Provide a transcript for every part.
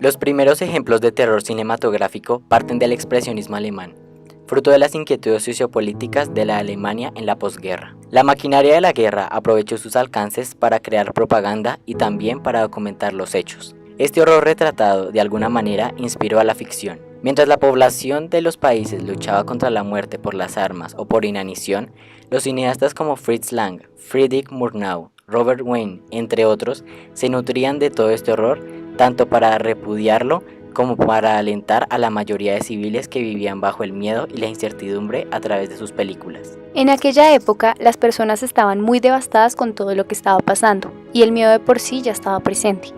Los primeros ejemplos de terror cinematográfico parten del expresionismo alemán, fruto de las inquietudes sociopolíticas de la Alemania en la posguerra. La maquinaria de la guerra aprovechó sus alcances para crear propaganda y también para documentar los hechos. Este horror retratado de alguna manera inspiró a la ficción. Mientras la población de los países luchaba contra la muerte por las armas o por inanición, los cineastas como Fritz Lang, Friedrich Murnau, Robert Wayne, entre otros, se nutrían de todo este horror, tanto para repudiarlo como para alentar a la mayoría de civiles que vivían bajo el miedo y la incertidumbre a través de sus películas. En aquella época, las personas estaban muy devastadas con todo lo que estaba pasando, y el miedo de por sí ya estaba presente.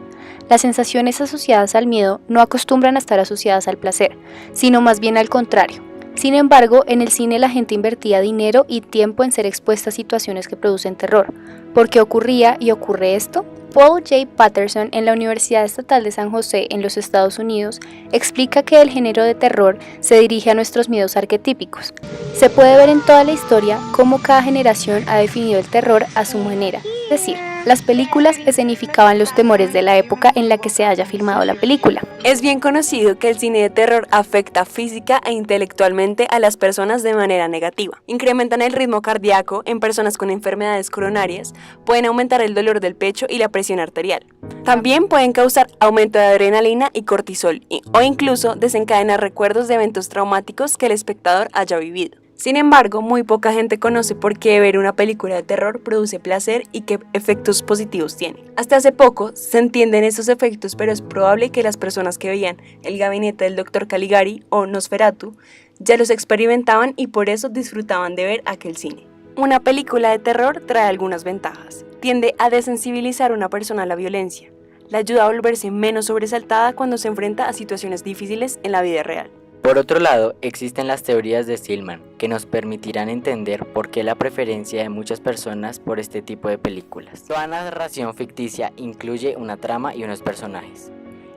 Las sensaciones asociadas al miedo no acostumbran a estar asociadas al placer, sino más bien al contrario. Sin embargo, en el cine la gente invertía dinero y tiempo en ser expuesta a situaciones que producen terror. ¿Por qué ocurría y ocurre esto? Paul J. Patterson, en la Universidad Estatal de San José, en los Estados Unidos, explica que el género de terror se dirige a nuestros miedos arquetípicos. Se puede ver en toda la historia cómo cada generación ha definido el terror a su manera, es decir, las películas escenificaban los temores de la época en la que se haya filmado la película. Es bien conocido que el cine de terror afecta física e intelectualmente a las personas de manera negativa. Incrementan el ritmo cardíaco en personas con enfermedades coronarias, pueden aumentar el dolor del pecho y la presión arterial. También pueden causar aumento de adrenalina y cortisol, o incluso desencadenar recuerdos de eventos traumáticos que el espectador haya vivido. Sin embargo, muy poca gente conoce por qué ver una película de terror produce placer y qué efectos positivos tiene. Hasta hace poco se entienden esos efectos, pero es probable que las personas que veían El gabinete del Dr. Caligari o Nosferatu ya los experimentaban y por eso disfrutaban de ver aquel cine. Una película de terror trae algunas ventajas. Tiende a desensibilizar a una persona a la violencia. La ayuda a volverse menos sobresaltada cuando se enfrenta a situaciones difíciles en la vida real. Por otro lado, existen las teorías de Stillman, que nos permitirán entender por qué la preferencia de muchas personas por este tipo de películas. Toda narración ficticia incluye una trama y unos personajes.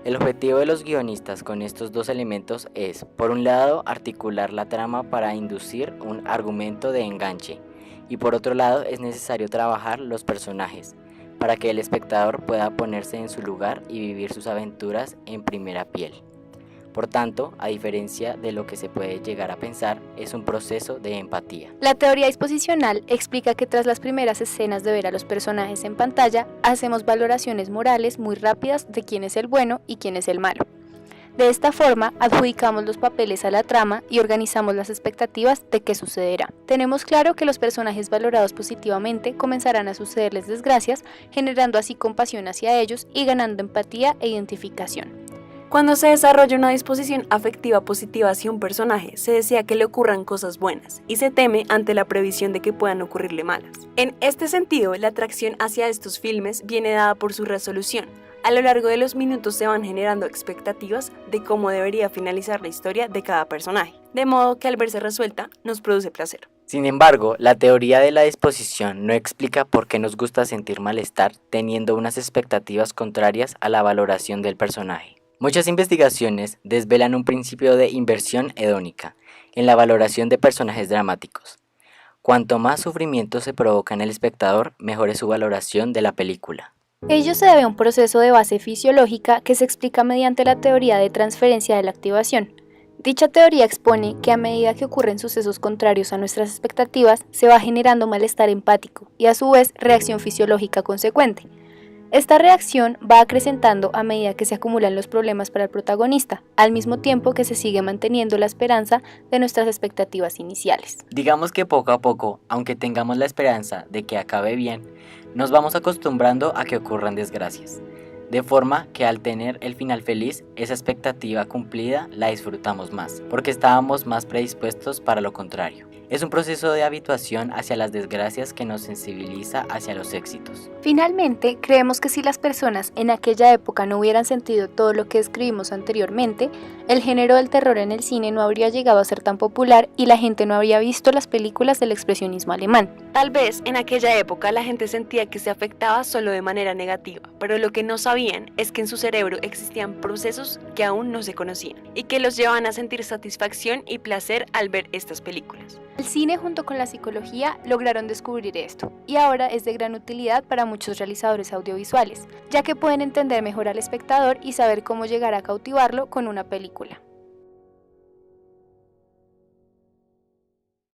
El objetivo de los guionistas con estos dos elementos es, por un lado, articular la trama para inducir un argumento de enganche, y por otro lado es necesario trabajar los personajes, para que el espectador pueda ponerse en su lugar y vivir sus aventuras en primera piel. Por tanto, a diferencia de lo que se puede llegar a pensar, es un proceso de empatía. La teoría disposicional explica que tras las primeras escenas de ver a los personajes en pantalla, hacemos valoraciones morales muy rápidas de quién es el bueno y quién es el malo. De esta forma, adjudicamos los papeles a la trama y organizamos las expectativas de qué sucederá. Tenemos claro que los personajes valorados positivamente comenzarán a sucederles desgracias, generando así compasión hacia ellos y ganando empatía e identificación. Cuando se desarrolla una disposición afectiva positiva hacia un personaje, se desea que le ocurran cosas buenas y se teme ante la previsión de que puedan ocurrirle malas. En este sentido, la atracción hacia estos filmes viene dada por su resolución. A lo largo de los minutos se van generando expectativas de cómo debería finalizar la historia de cada personaje, de modo que al verse resuelta nos produce placer. Sin embargo, la teoría de la disposición no explica por qué nos gusta sentir malestar teniendo unas expectativas contrarias a la valoración del personaje. Muchas investigaciones desvelan un principio de inversión hedónica en la valoración de personajes dramáticos. Cuanto más sufrimiento se provoca en el espectador, mejor es su valoración de la película. Ello se debe a un proceso de base fisiológica que se explica mediante la teoría de transferencia de la activación. Dicha teoría expone que a medida que ocurren sucesos contrarios a nuestras expectativas, se va generando malestar empático y a su vez reacción fisiológica consecuente. Esta reacción va acrecentando a medida que se acumulan los problemas para el protagonista, al mismo tiempo que se sigue manteniendo la esperanza de nuestras expectativas iniciales. Digamos que poco a poco, aunque tengamos la esperanza de que acabe bien, nos vamos acostumbrando a que ocurran desgracias, de forma que al tener el final feliz, esa expectativa cumplida la disfrutamos más, porque estábamos más predispuestos para lo contrario. Es un proceso de habituación hacia las desgracias que nos sensibiliza hacia los éxitos. Finalmente, creemos que si las personas en aquella época no hubieran sentido todo lo que describimos anteriormente, el género del terror en el cine no habría llegado a ser tan popular y la gente no habría visto las películas del expresionismo alemán. Tal vez en aquella época la gente sentía que se afectaba solo de manera negativa, pero lo que no sabían es que en su cerebro existían procesos que aún no se conocían y que los llevaban a sentir satisfacción y placer al ver estas películas. El cine junto con la psicología lograron descubrir esto y ahora es de gran utilidad para muchos realizadores audiovisuales, ya que pueden entender mejor al espectador y saber cómo llegar a cautivarlo con una película.